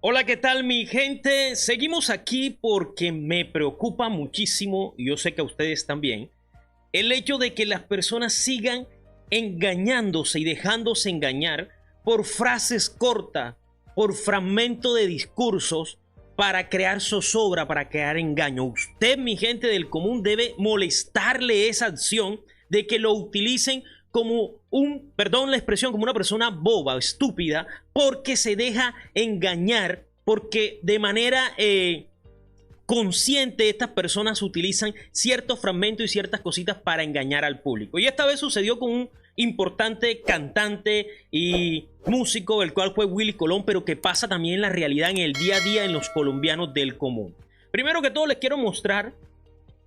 Hola, ¿qué tal mi gente? Seguimos aquí porque me preocupa muchísimo, y yo sé que a ustedes también, el hecho de que las personas sigan engañándose y dejándose engañar por frases cortas, por fragmento de discursos para crear zozobra, para crear engaño. Usted, mi gente del común, debe molestarle esa acción de que lo utilicen como perdón la expresión, como una persona boba o estúpida, porque se deja engañar, porque de manera consciente estas personas utilizan ciertos fragmentos y ciertas cositas para engañar al público. Y esta vez sucedió con un importante cantante y músico, el cual fue Willy Colón, pero que pasa también en la realidad, en el día a día, en los colombianos del común. Primero que todo les quiero mostrar,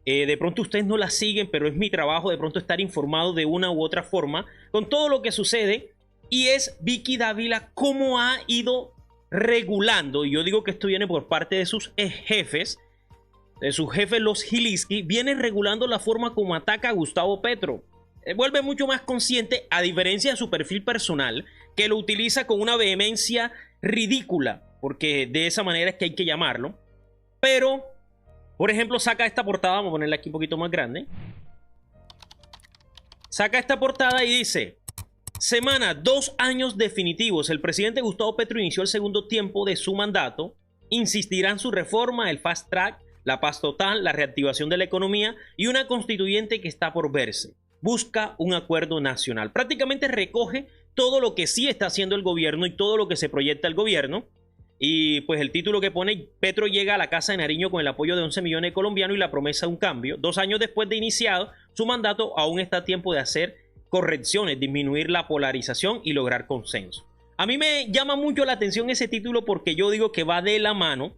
de pronto ustedes no la siguen, pero es mi trabajo de pronto estar informado de una u otra forma con todo lo que sucede, y es Vicky Dávila cómo ha ido regulando, y yo digo que esto viene por parte de sus jefes, los Gilinski, vienen regulando la forma como ataca a Gustavo Petro. Vuelve mucho más consciente, a diferencia de su perfil personal, que lo utiliza con una vehemencia ridícula, porque de esa manera es que hay que llamarlo. Pero, por ejemplo, saca esta portada, vamos a ponerla aquí un poquito más grande. Saca esta portada y dice: semana, 2 años definitivos. El presidente Gustavo Petro inició el segundo tiempo de su mandato. Insistirá en su reforma, el fast track, la paz total, la reactivación de la economía y una constituyente que está por verse. Busca un acuerdo nacional. Prácticamente recoge todo lo que sí está haciendo el gobierno y todo lo que se proyecta el gobierno. Y pues el título que pone: Petro llega a la Casa de Nariño con el apoyo de 11 millones de colombianos y la promesa de un cambio. 2 años después de iniciado su mandato, aún está a tiempo de hacer correcciones, disminuir la polarización y lograr consenso. A mí me llama mucho la atención ese título porque yo digo que va de la mano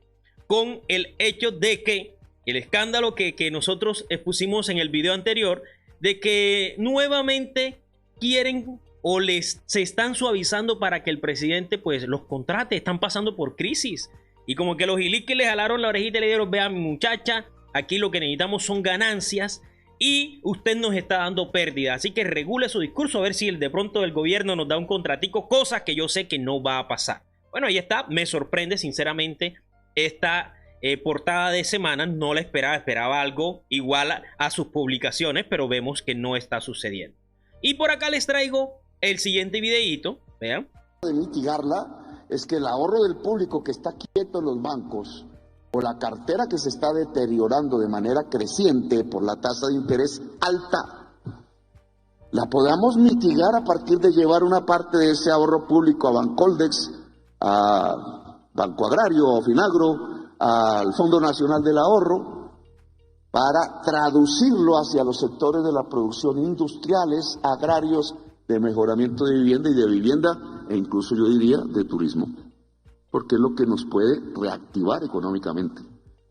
con el hecho de que el escándalo que nosotros expusimos en el video anterior, de que nuevamente quieren o se están suavizando para que el presidente pues los contrate. Están pasando por crisis y como que los Gilinski le jalaron la orejita y le dijeron: vea, mi muchacha, aquí lo que necesitamos son ganancias y usted nos está dando pérdida, así que regule su discurso, a ver si de pronto el gobierno nos da un contratico, cosa que yo sé que no va a pasar. Bueno, ahí está. Me sorprende sinceramente esta portada de semana, no la esperaba algo igual a sus publicaciones, pero vemos que no está sucediendo. Y por acá les traigo el siguiente videíto, vean. De mitigarla es que el ahorro del público que está quieto en los bancos o la cartera que se está deteriorando de manera creciente por la tasa de interés alta, la podamos mitigar a partir de llevar una parte de ese ahorro público a Bancoldex, a Banco Agrario, a Finagro, al Fondo Nacional del Ahorro, para traducirlo hacia los sectores de la producción industriales, agrarios, de mejoramiento de vivienda e incluso yo diría de turismo, porque es lo que nos puede reactivar económicamente.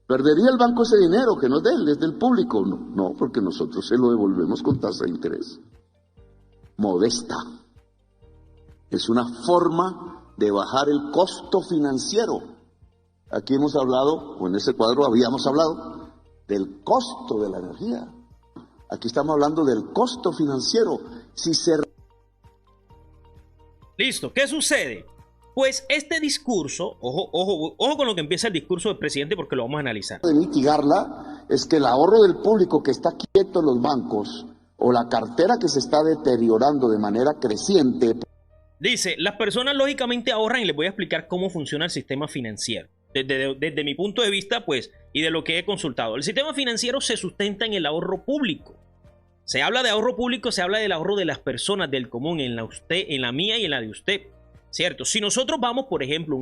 ¿Perdería el banco ese dinero que no es de él, es del público? No, porque nosotros se lo devolvemos con tasa de interés modesta. Es una forma de bajar el costo financiero. Aquí hemos hablado, o en ese cuadro habíamos hablado, del costo de la energía. Aquí estamos hablando del costo financiero. Si se... Listo, ¿qué sucede? Pues este discurso, ojo con lo que empieza el discurso del presidente porque lo vamos a analizar. De mitigarla es que el ahorro del público que está quieto en los bancos o la cartera que se está deteriorando de manera creciente. Dice: las personas lógicamente ahorran, y les voy a explicar cómo funciona el sistema financiero. Desde mi punto de vista, pues, y de lo que he consultado. El sistema financiero se sustenta en el ahorro público. Se habla de ahorro público, se habla del ahorro de las personas del común, en la mía y en la de usted, ¿cierto? Si nosotros vamos, por ejemplo,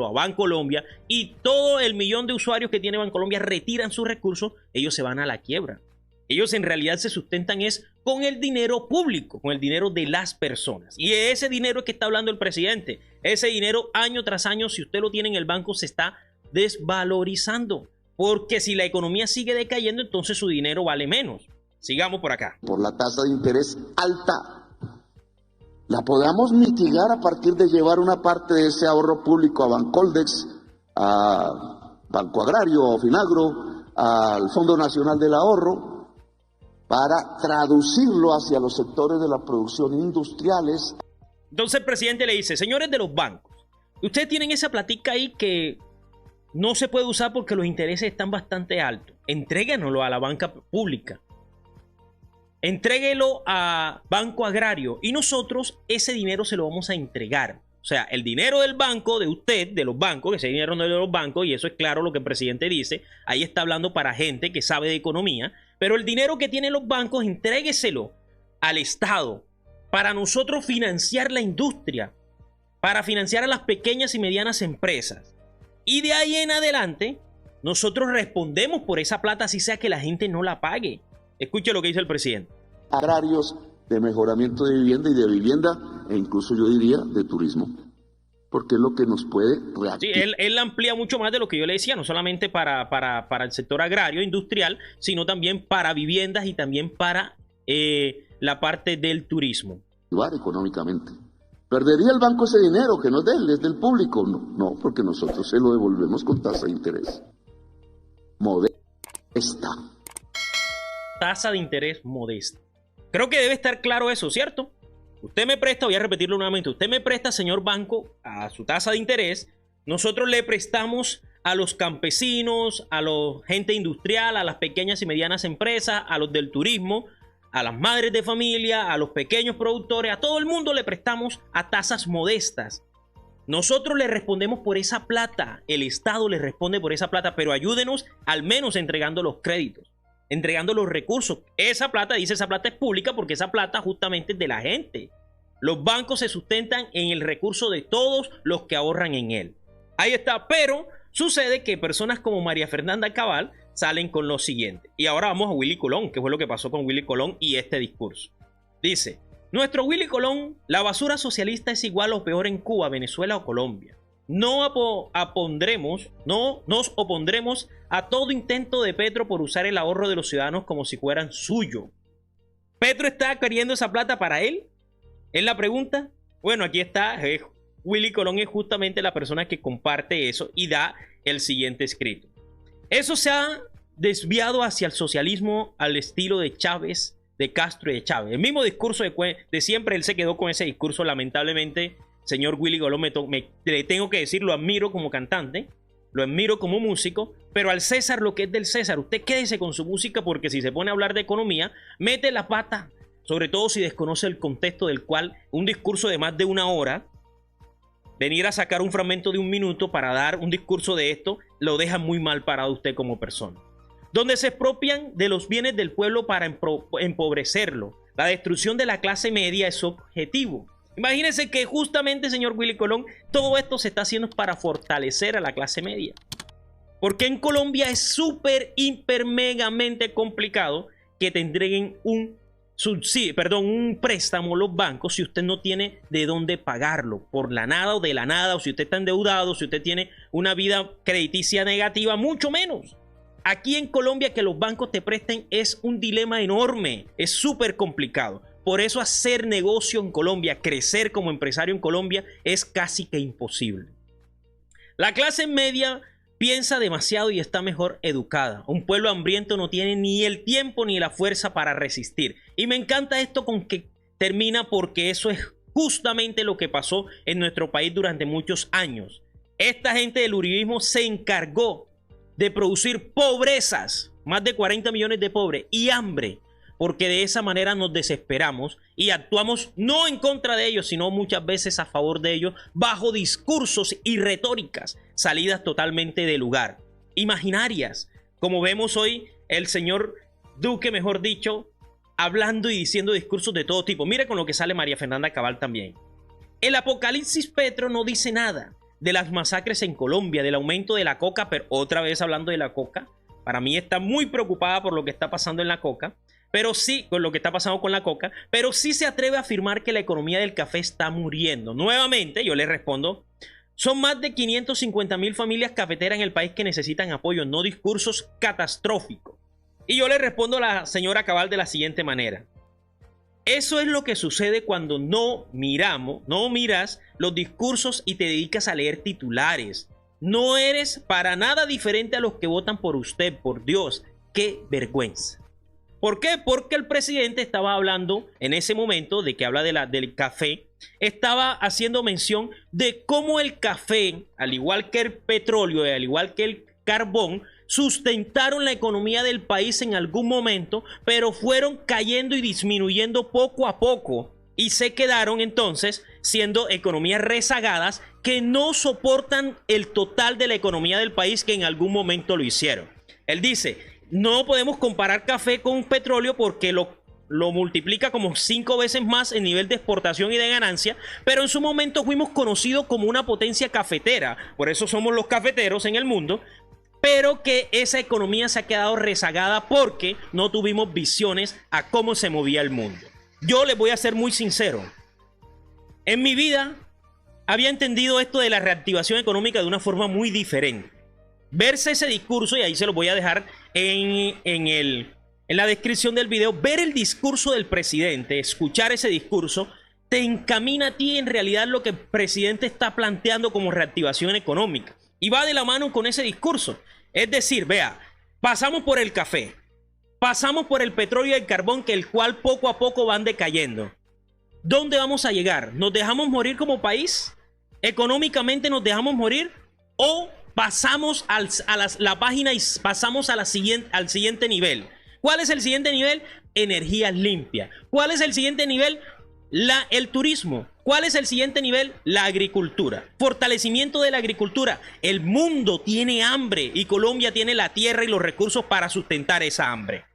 a Bancolombia y todo el millón de usuarios que tiene Bancolombia retiran sus recursos, ellos se van a la quiebra. Ellos en realidad se sustentan es con el dinero público, con el dinero de las personas. Y ese dinero es que está hablando el presidente. Ese dinero año tras año, si usted lo tiene en el banco, se está desvalorizando. Porque si la economía sigue decayendo, entonces su dinero vale menos. Sigamos por acá. Por la tasa de interés alta, la podamos mitigar a partir de llevar una parte de ese ahorro público a Bancoldex, a Banco Agrario, a Finagro, al Fondo Nacional del Ahorro, para traducirlo hacia los sectores de la producción industriales. Entonces el presidente le dice: señores de los bancos, Ustedes tienen esa platica ahí que no se puede usar porque los intereses están bastante altos. Entréguenoslo a la banca pública. Entréguelo a Banco Agrario y nosotros ese dinero se lo vamos a entregar. O sea, el dinero del banco, de usted, de los bancos, que ese dinero no es de los bancos, y eso es claro lo que el presidente dice, ahí está hablando para gente que sabe de economía, pero el dinero que tienen los bancos, entrégueselo al Estado para nosotros financiar la industria, para financiar a las pequeñas y medianas empresas. Y de ahí en adelante, nosotros respondemos por esa plata, así sea que la gente no la pague. Escuche lo que dice el presidente. Agrarios, de mejoramiento de vivienda y de vivienda, e incluso yo diría de turismo, porque es lo que nos puede reactivar. Sí, él amplía mucho más de lo que yo le decía, no solamente para el sector agrario, industrial, sino también para viviendas y también para la parte del turismo. Económicamente. ¿Perdería el banco ese dinero que no es de él, es del público? No, porque nosotros se lo devolvemos con tasa de interés modesta. Tasa de interés modesta. Creo que debe estar claro eso, ¿cierto? Usted me presta, voy a repetirlo nuevamente, usted me presta, señor banco, a su tasa de interés. Nosotros le prestamos a los campesinos, a la gente industrial, a las pequeñas y medianas empresas, a los del turismo, a las madres de familia, a los pequeños productores, a todo el mundo le prestamos a tasas modestas. Nosotros le respondemos por esa plata, el Estado le responde por esa plata, pero ayúdenos al menos entregando los créditos, entregando los recursos. Esa plata es pública porque esa plata justamente es de la gente. Los bancos se sustentan en el recurso de todos los que ahorran en él. Ahí está, pero sucede que personas como María Fernanda Cabal salen con lo siguiente. Y ahora vamos a Willy Colón, que fue lo que pasó con Willy Colón y este discurso. Dice, nuestro Willy Colón, la basura socialista es igual o peor en Cuba, Venezuela o Colombia. No nos opondremos a todo intento de Petro por usar el ahorro de los ciudadanos como si fueran suyo. ¿Petro está queriendo esa plata para él? ¿Es la pregunta? Bueno, aquí está. Willy Colón es justamente la persona que comparte eso y da el siguiente escrito. Eso se ha desviado hacia el socialismo al estilo de Chávez, de Castro y de Chávez. El mismo discurso de siempre, él se quedó con ese discurso, lamentablemente. Señor Willy Colón, le tengo que decir, lo admiro como cantante, lo admiro como músico, pero al César lo que es del César. Usted quédese con su música porque si se pone a hablar de economía, mete la pata, sobre todo si desconoce el contexto del cual un discurso de más de una hora, venir a sacar un fragmento de un minuto para dar un discurso de esto, lo deja muy mal parado usted como persona. Donde se expropian de los bienes del pueblo para empobrecerlo. La destrucción de la clase media es su objetivo. Imagínense que justamente, señor Willy Colón, todo esto se está haciendo para fortalecer a la clase media. Porque en Colombia es súper, hiper, megamente complicado que te entreguen un préstamo los bancos si usted no tiene de dónde pagarlo, por la nada o de la nada, o si usted está endeudado, si usted tiene una vida crediticia negativa, mucho menos. Aquí en Colombia que los bancos te presten es un dilema enorme, es súper complicado. Por eso hacer negocio en Colombia, crecer como empresario en Colombia es casi que imposible. La clase media piensa demasiado y está mejor educada. Un pueblo hambriento no tiene ni el tiempo ni la fuerza para resistir. Y me encanta esto con que termina porque eso es justamente lo que pasó en nuestro país durante muchos años. Esta gente del uribismo se encargó de producir pobrezas, más de 40 millones de pobres y hambre, porque de esa manera nos desesperamos y actuamos no en contra de ellos, sino muchas veces a favor de ellos, bajo discursos y retóricas salidas totalmente de lugar, imaginarias, como vemos hoy el señor Duque, mejor dicho, hablando y diciendo discursos de todo tipo. Mire con lo que sale María Fernanda Cabal también. El apocalipsis Petro no dice nada de las masacres en Colombia, del aumento de la coca, pero otra vez hablando de la coca, para mí está muy preocupada por lo que está pasando en la coca, pero sí, con lo que está pasando con la coca, pero sí se atreve a afirmar que la economía del café está muriendo. Nuevamente, yo le respondo, son más de 550,000 familias cafeteras en el país que necesitan apoyo, no discursos catastróficos. Y yo le respondo a la señora Cabal de la siguiente manera. Eso es lo que sucede cuando no miras los discursos y te dedicas a leer titulares. No eres para nada diferente a los que votan por usted, por Dios. ¡Qué vergüenza! ¿Por qué? Porque el presidente estaba hablando en ese momento de que habla del café, estaba haciendo mención de cómo el café, al igual que el petróleo y al igual que el carbón, sustentaron la economía del país en algún momento, pero fueron cayendo y disminuyendo poco a poco y se quedaron entonces siendo economías rezagadas que no soportan el total de la economía del país que en algún momento lo hicieron. Él dice, no podemos comparar café con petróleo porque lo multiplica como 5 veces más en nivel de exportación y de ganancia, pero en su momento fuimos conocidos como una potencia cafetera, por eso somos los cafeteros en el mundo, pero que esa economía se ha quedado rezagada porque no tuvimos visiones a cómo se movía el mundo. Yo les voy a ser muy sincero, en mi vida había entendido esto de la reactivación económica de una forma muy diferente. Verse ese discurso, y ahí se lo voy a dejar en la descripción del video, ver el discurso del presidente, escuchar ese discurso, te encamina a ti en realidad lo que el presidente está planteando como reactivación económica. Y va de la mano con ese discurso. Es decir, vea, pasamos por el café, pasamos por el petróleo y el carbón, que el cual poco a poco van decayendo. ¿Dónde vamos a llegar? ¿Nos dejamos morir como país? ¿Económicamente nos dejamos morir? ¿O pasamos la página y pasamos al siguiente nivel? ¿Cuál es el siguiente nivel? Energía limpia. ¿Cuál es el siguiente nivel? El turismo. ¿Cuál es el siguiente nivel? La agricultura. Fortalecimiento de la agricultura. El mundo tiene hambre y Colombia tiene la tierra y los recursos para sustentar esa hambre.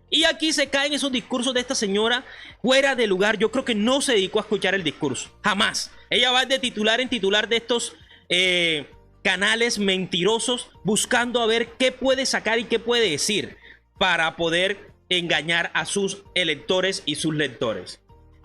Y aquí se caen esos discursos de esta señora fuera de lugar. Yo creo que no se dedicó a escuchar el discurso. Jamás. Ella va de titular en titular de estos canales mentirosos, buscando a ver qué puede sacar y qué puede decir para poder engañar a sus electores y sus lectores.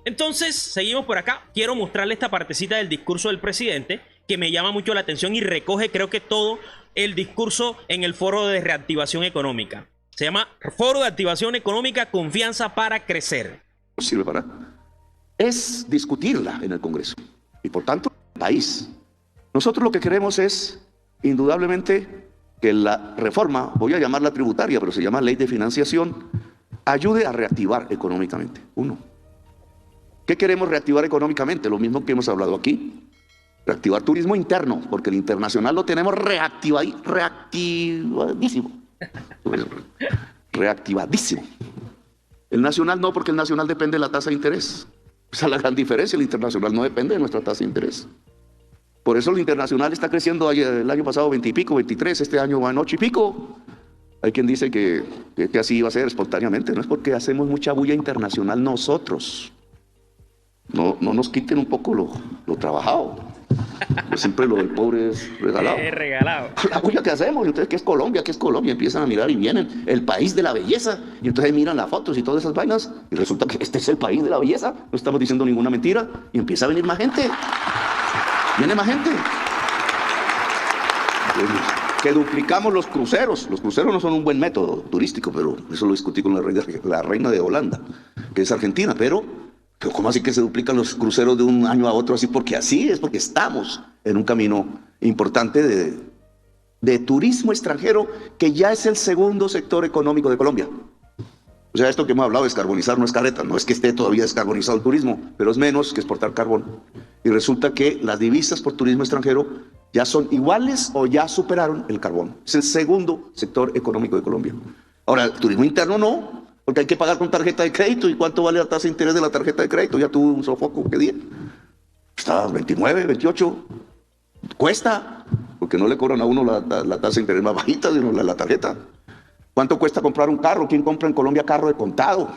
Entonces, seguimos por acá. Quiero mostrarle esta partecita del discurso del presidente que me llama mucho la atención y recoge, creo que todo el discurso en el foro de reactivación económica. Se llama Foro de Activación Económica, Confianza para Crecer. Sirve para es discutirla en el Congreso y por tanto el país. Nosotros lo que queremos es indudablemente que la reforma, voy a llamarla tributaria, pero se llama ley de financiación, ayude a reactivar económicamente. Uno. ¿Qué queremos reactivar económicamente? Lo mismo que hemos hablado aquí. Reactivar turismo interno, porque el internacional lo tenemos reactivadísimo. Reactivadísimo. El nacional no, porque el nacional depende de la tasa de interés. Esa es la gran diferencia. El internacional no depende de nuestra tasa de interés. Por eso el internacional está creciendo el año pasado 20 y pico, 23, este año va en 8 y pico. Hay quien dice que así iba a ser espontáneamente. No es porque hacemos mucha bulla internacional nosotros. No nos quiten un poco lo trabajado. Pues siempre lo del pobre es regalado. Es regalado. La bulla que hacemos, y ustedes, ¿qué es Colombia? ¿Qué es Colombia? Empiezan a mirar y vienen, el país de la belleza. Y entonces miran las fotos y todas esas vainas. Y resulta que este es el país de la belleza. No estamos diciendo ninguna mentira. Y empieza a venir más gente. Viene más gente. Que duplicamos los cruceros. Los cruceros no son un buen método turístico, pero eso lo discutí con la reina de Holanda, que es argentina. Pero ¿cómo así que se duplican los cruceros de un año a otro? Así porque así es, porque estamos en un camino importante de turismo extranjero, que ya es el segundo sector económico de Colombia. O sea, esto que hemos hablado de descarbonizar no es careta, no es que esté todavía descarbonizado el turismo, pero es menos que exportar carbón. Y resulta que las divisas por turismo extranjero ya son iguales o ya superaron el carbón. Es el segundo sector económico de Colombia. Ahora, el turismo interno no, porque hay que pagar con tarjeta de crédito. ¿Y cuánto vale la tasa de interés de la tarjeta de crédito? Ya tuve un sofoco, ¿qué día? Está 29, 28. Cuesta, porque no le cobran a uno la tasa de interés más bajita, sino la tarjeta. ¿Cuánto cuesta comprar un carro? ¿Quién compra en Colombia carro de contado?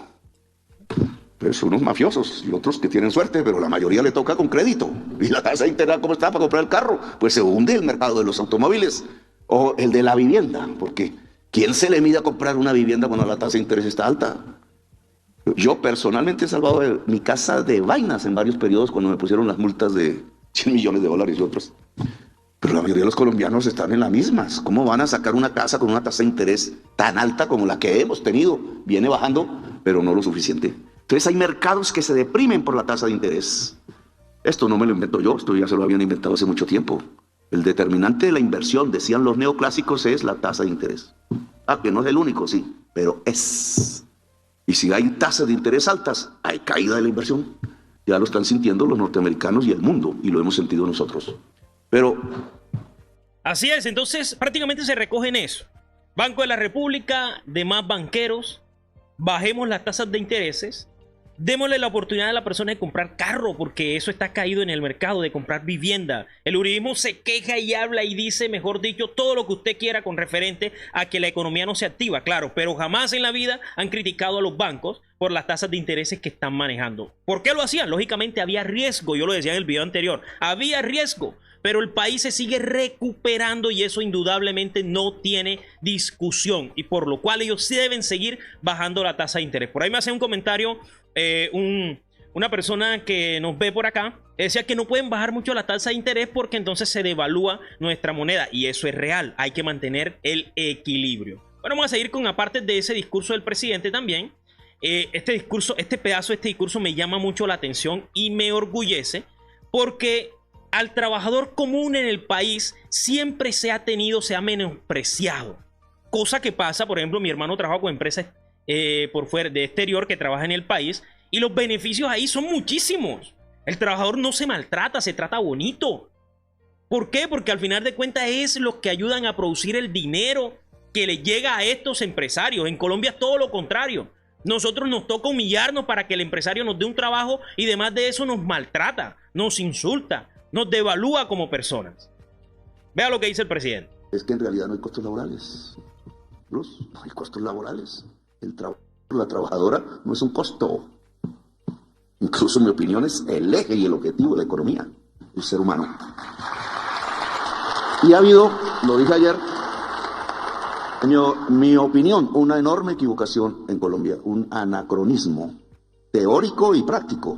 Pues unos mafiosos y otros que tienen suerte, pero la mayoría le toca con crédito. ¿Y la tasa de interés cómo está para comprar el carro? Pues se hunde el mercado de los automóviles o el de la vivienda, porque ¿quién se le mide a comprar una vivienda cuando la tasa de interés está alta? Yo personalmente he salvado mi casa de vainas en varios periodos cuando me pusieron las multas de $100 millones y otros. Pero la mayoría de los colombianos están en las mismas. ¿Cómo van a sacar una casa con una tasa de interés tan alta como la que hemos tenido? Viene bajando, pero no lo suficiente. Entonces hay mercados que se deprimen por la tasa de interés. Esto no me lo invento yo, esto ya se lo habían inventado hace mucho tiempo. El determinante de la inversión, decían los neoclásicos, es la tasa de interés. Ah, que no es el único, sí, pero es. Y si hay tasas de interés altas, hay caída de la inversión. Ya lo están sintiendo los norteamericanos y el mundo, y lo hemos sentido nosotros. Pero así es, entonces prácticamente se recoge en eso. Banco de la República, demás banqueros, bajemos las tasas de intereses, démosle la oportunidad a la persona de comprar carro, porque eso está caído en el mercado, de comprar vivienda. El uribismo se queja y habla y dice, mejor dicho, todo lo que usted quiera con referente a que la economía no se activa, claro, pero jamás en la vida han criticado a los bancos por las tasas de intereses que están manejando. ¿Por qué lo hacían? Lógicamente había riesgo, yo lo decía en el video anterior, había riesgo, pero el país se sigue recuperando y eso indudablemente no tiene discusión, y por lo cual ellos sí deben seguir bajando la tasa de interés. Por ahí me hace un comentario una persona que nos ve por acá, decía que no pueden bajar mucho la tasa de interés porque entonces se devalúa nuestra moneda, y eso es real, hay que mantener el equilibrio. Bueno, vamos a seguir con aparte de ese discurso del presidente también. Este pedazo de este discurso me llama mucho la atención y me orgullece porque al trabajador común en el país siempre se ha menospreciado. Cosa que pasa, por ejemplo, mi hermano trabaja con empresas por fuera de exterior que trabaja en el país y los beneficios ahí son muchísimos. El trabajador no se maltrata, se trata bonito. ¿Por qué? Porque al final de cuentas es los que ayudan a producir el dinero que le llega a estos empresarios. En Colombia es todo lo contrario. Nosotros nos toca humillarnos para que el empresario nos dé un trabajo y además de eso nos maltrata, nos insulta, nos devalúa como personas. Vea lo que dice el presidente. es que en realidad no hay costos laborales. Luz, no hay costos laborales. La trabajadora no es un costo. Incluso, en mi opinión, es el eje y el objetivo de la economía, el ser humano. Y ha habido, lo dije ayer, en mi opinión, una enorme equivocación en Colombia, un anacronismo teórico y práctico.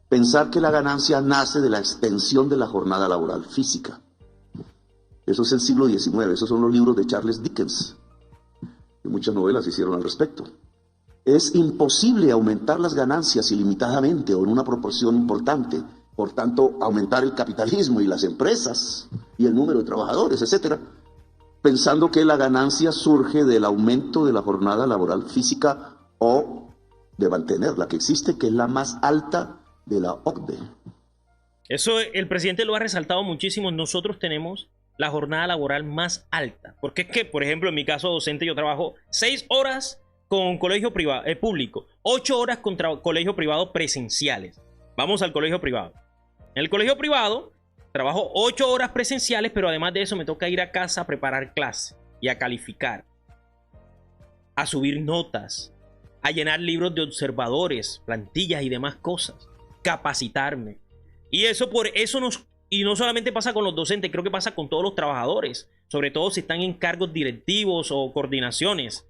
Pensar que la ganancia nace de la extensión de la jornada laboral física. Eso es el siglo XIX, esos son los libros de Charles Dickens. Y muchas novelas se hicieron al respecto. Es imposible aumentar las ganancias ilimitadamente o en una proporción importante. Por tanto, aumentar el capitalismo y las empresas y el número de trabajadores, etcétera, pensando que la ganancia surge del aumento de la jornada laboral física o de mantener la que existe, que es la más alta de la OCDE. Eso el presidente lo ha resaltado muchísimo. Nosotros tenemos la jornada laboral más alta. Porque es que, por ejemplo, en mi caso docente, yo trabajo 6 horas con colegio privado, público, 8 horas con colegio privado presenciales. Vamos al colegio privado. En el colegio privado trabajo 8 horas presenciales, pero además de eso me toca ir a casa a preparar clase y a calificar, a subir notas, a llenar libros de observadores, plantillas y demás cosas, capacitarme. Y eso y no solamente pasa con los docentes, creo que pasa con todos los trabajadores, sobre todo si están en cargos directivos o coordinaciones.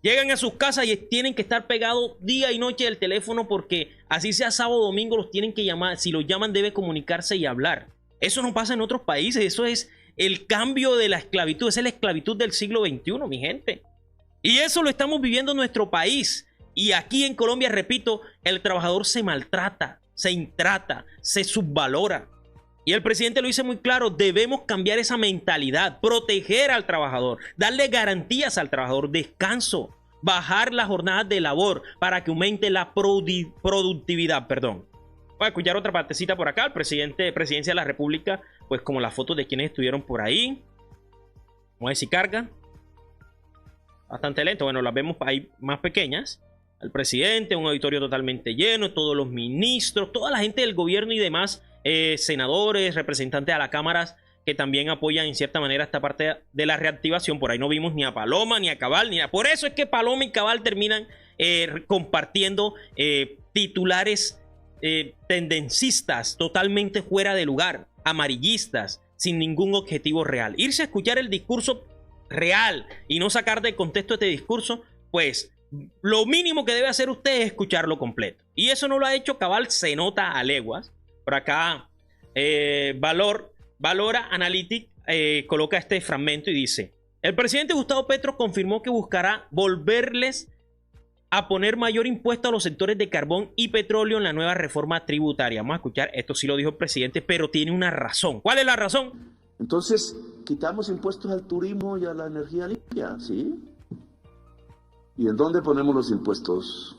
Llegan a sus casas y tienen que estar pegados día y noche del teléfono porque así sea sábado o domingo los tienen que llamar. Si los llaman debe comunicarse y hablar. Eso no pasa en otros países. Eso es el cambio de la esclavitud. Esa es la esclavitud del siglo XXI, mi gente. Y eso lo estamos viviendo en nuestro país. Y aquí en Colombia, repito, el trabajador se maltrata, se intrata, se subvalora. Y el presidente lo dice muy claro, debemos cambiar esa mentalidad, proteger al trabajador, darle garantías al trabajador, descanso, bajar las jornadas de labor para que aumente la productividad. Voy a escuchar otra partecita por acá, el presidencia de la República, pues como las fotos de quienes estuvieron por ahí. Vamos a ver si carga. Bastante lento, bueno, las vemos ahí más pequeñas. El presidente, un auditorio totalmente lleno, todos los ministros, toda la gente del gobierno y demás, senadores, representantes a las cámaras que también apoyan en cierta manera esta parte de la reactivación. Por ahí no vimos ni a Paloma, ni a Cabal, por eso es que Paloma y Cabal terminan compartiendo titulares tendencistas, totalmente fuera de lugar, amarillistas, sin ningún objetivo real. Irse a escuchar el discurso real y no sacar de contexto este discurso, pues lo mínimo que debe hacer usted es escucharlo completo. Y eso no lo ha hecho. Cabal, se nota a leguas. Por acá, Valora Analytics coloca este fragmento y dice: el presidente Gustavo Petro confirmó que buscará volverles a poner mayor impuesto a los sectores de carbón y petróleo en la nueva reforma tributaria. Vamos a escuchar, esto sí lo dijo el presidente, pero tiene una razón. ¿Cuál es la razón? Entonces, Quitamos impuestos al turismo y a la energía limpia, ¿sí? ¿Y en dónde ponemos los impuestos?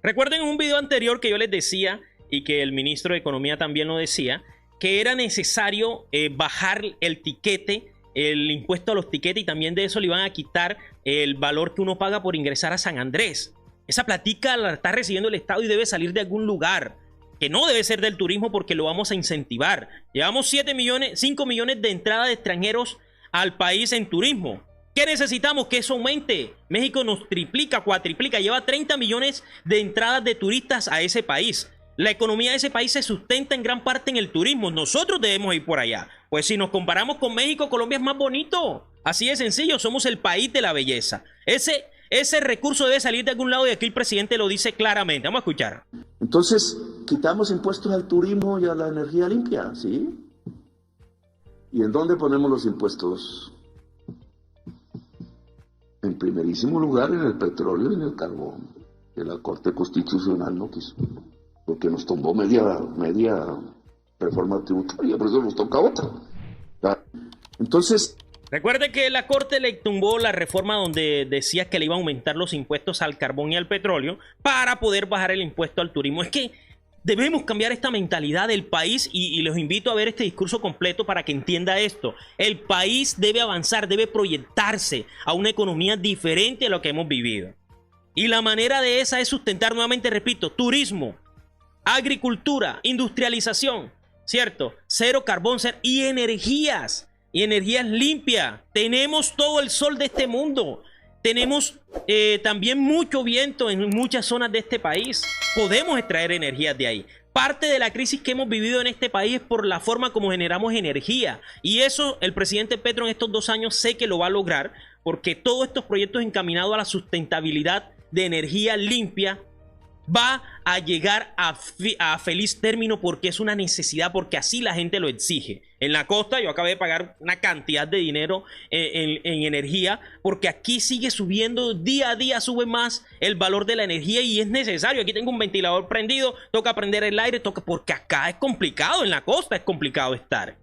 Recuerden en un video anterior que yo les decía, y que el ministro de Economía también lo decía, que era necesario bajar el tiquete, el impuesto a los tiquetes, y también de eso le iban a quitar el valor que uno paga por ingresar a San Andrés. Esa platica la está recibiendo el Estado y debe salir de algún lugar, que no debe ser del turismo, porque lo vamos a incentivar. Llevamos 5 millones de entradas de extranjeros al país en turismo. ¿Qué necesitamos? Que eso aumente. México nos triplica, cuatriplica, lleva 30 millones de entradas de turistas a ese país. La economía de ese país se sustenta en gran parte en el turismo. Nosotros debemos ir por allá. Pues si nos comparamos con México, Colombia es más bonito. Así de sencillo, somos el país de la belleza. Ese recurso debe salir de algún lado y aquí el presidente lo dice claramente. Vamos a escuchar. Entonces, quitamos impuestos al turismo y a la energía limpia, ¿sí? ¿Y en dónde ponemos los impuestos? En primerísimo lugar en el petróleo y en el carbón, que la Corte Constitucional no quiso, porque nos tomó media reforma tributaria, por eso nos toca otra. Entonces... Recuerde que la Corte le tumbó la reforma donde decía que le iba a aumentar los impuestos al carbón y al petróleo para poder bajar el impuesto al turismo. Es que debemos cambiar esta mentalidad del país y los invito a ver este discurso completo para que entienda esto. El país debe avanzar, debe proyectarse a una economía diferente a lo que hemos vivido. Y la manera de esa es sustentar, nuevamente repito, turismo, agricultura, industrialización, ¿cierto? Cero carbón y energías limpias. Tenemos todo el sol de este mundo. Tenemos también mucho viento en muchas zonas de este país. Podemos extraer energías de ahí. Parte de la crisis que hemos vivido en este país es por la forma como generamos energía. Y eso el presidente Petro en estos 2 años sé que lo va a lograr, porque todos estos proyectos encaminados a la sustentabilidad de energía limpia va a llegar a feliz término, porque es una necesidad, porque así la gente lo exige. En la costa yo acabé de pagar una cantidad de dinero en energía, porque aquí sigue subiendo, día a día sube más el valor de la energía y es necesario. Aquí tengo un ventilador prendido, toca prender el aire, porque acá es complicado, en la costa es complicado estar.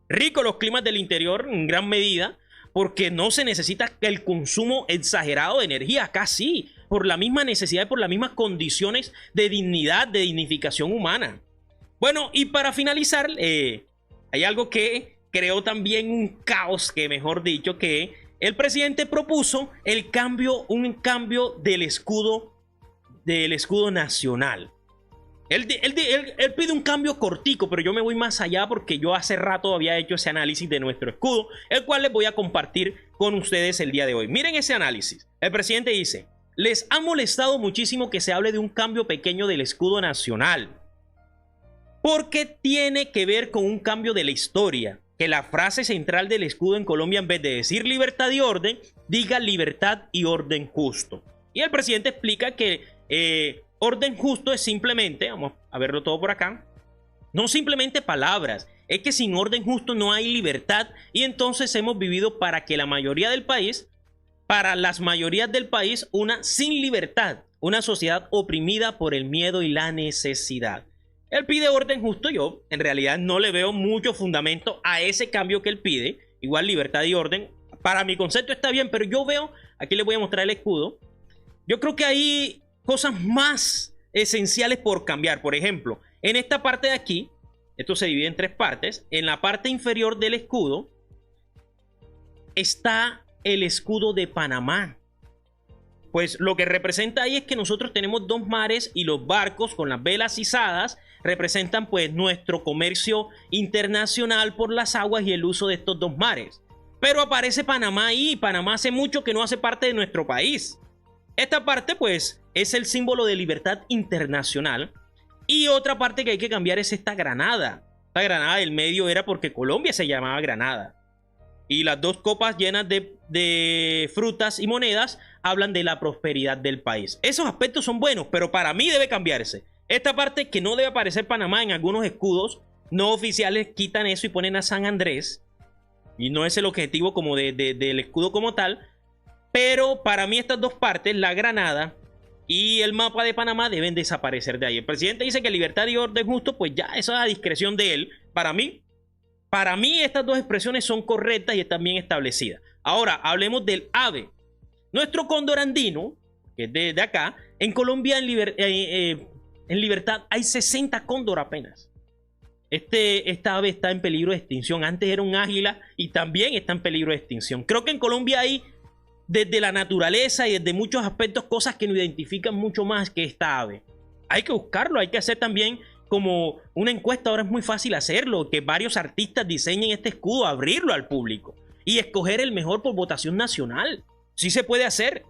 Rico los climas del interior en gran medida, porque no se necesita el consumo exagerado de energía. Acá sí, por la misma necesidad y por las mismas condiciones de dignidad, de dignificación humana. Bueno, y para finalizar, hay algo que creó también un caos, que mejor dicho, que el presidente propuso un cambio del escudo nacional. Él pide un cambio cortico, pero yo me voy más allá, porque yo hace rato había hecho ese análisis de nuestro escudo, el cual les voy a compartir con ustedes el día de hoy. Miren ese análisis. El presidente dice: les ha molestado muchísimo que se hable de un cambio pequeño del escudo nacional, porque tiene que ver con un cambio de la historia. Que la frase central del escudo en Colombia, en vez de decir libertad y orden, diga libertad y orden justo. Y el presidente explica que orden justo es simplemente, vamos a verlo todo por acá, no simplemente palabras, es que sin orden justo no hay libertad, y entonces hemos vivido para las mayorías del país, una sin libertad, una sociedad oprimida por el miedo y la necesidad. Él pide orden justo. Yo en realidad no le veo mucho fundamento a ese cambio que él pide. Igual libertad y orden, para mi concepto está bien, pero yo veo, aquí les voy a mostrar el escudo, yo creo que hay cosas más esenciales por cambiar. Por ejemplo, en esta parte de aquí, esto se divide en 3 partes. En la parte inferior del escudo está el escudo de Panamá. Pues lo que representa ahí es que nosotros tenemos 2 mares, y los barcos con las velas izadas representan pues nuestro comercio internacional por las aguas y el uso de estos 2 mares. Pero aparece Panamá ahí, y Panamá hace mucho que no hace parte de nuestro país. Esta parte pues es el símbolo de libertad internacional. Y otra parte que hay que cambiar es esta granada. Esta granada del medio era porque Colombia se llamaba Granada. Y las 2 copas llenas de frutas y monedas hablan de la prosperidad del país. Esos aspectos son buenos, pero para mí debe cambiarse. Esta parte, que no debe aparecer Panamá en algunos escudos no oficiales, quitan eso y ponen a San Andrés. Y no es el objetivo como del escudo como tal. Pero para mí estas 2 partes, la granada y el mapa de Panamá, deben desaparecer de ahí. El presidente dice que libertad y orden justo, pues ya eso es a discreción de él. Para mí estas 2 expresiones son correctas y están bien establecidas. Ahora, hablemos del ave. Nuestro cóndor andino, que es de acá, en Colombia en libertad hay 60 cóndor apenas. Esta ave está en peligro de extinción. Antes era un águila y también está en peligro de extinción. Creo que en Colombia hay, desde la naturaleza y desde muchos aspectos, cosas que nos identifican mucho más que esta ave. Hay que buscarlo, hay que hacer también como una encuesta. Ahora es muy fácil hacerlo, que varios artistas diseñen este escudo, abrirlo al público y escoger el mejor por votación nacional. Sí se puede hacer,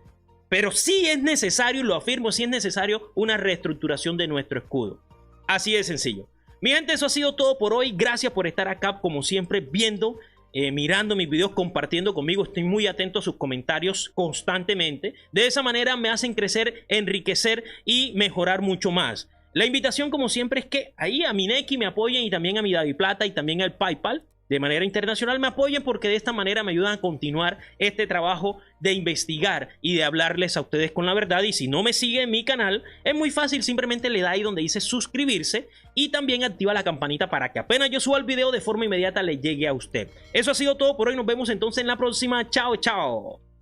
pero sí es necesario, y lo afirmo, sí es necesario una reestructuración de nuestro escudo. Así de sencillo. Mi gente, eso ha sido todo por hoy. Gracias por estar acá, como siempre, viendo, mirando mis videos, compartiendo conmigo. Estoy muy atento a sus comentarios constantemente. De esa manera me hacen crecer, enriquecer y mejorar mucho más. La invitación, como siempre, es que ahí a mi Nequi me apoyen y también a mi DaviPlata y también al PayPal. De manera internacional me apoyen, porque de esta manera me ayudan a continuar este trabajo de investigar y de hablarles a ustedes con la verdad. Y si no me sigue en mi canal, es muy fácil, simplemente le da ahí donde dice suscribirse y también activa la campanita para que apenas yo suba el video de forma inmediata le llegue a usted. Eso ha sido todo por hoy, nos vemos entonces en la próxima. Chao, chao.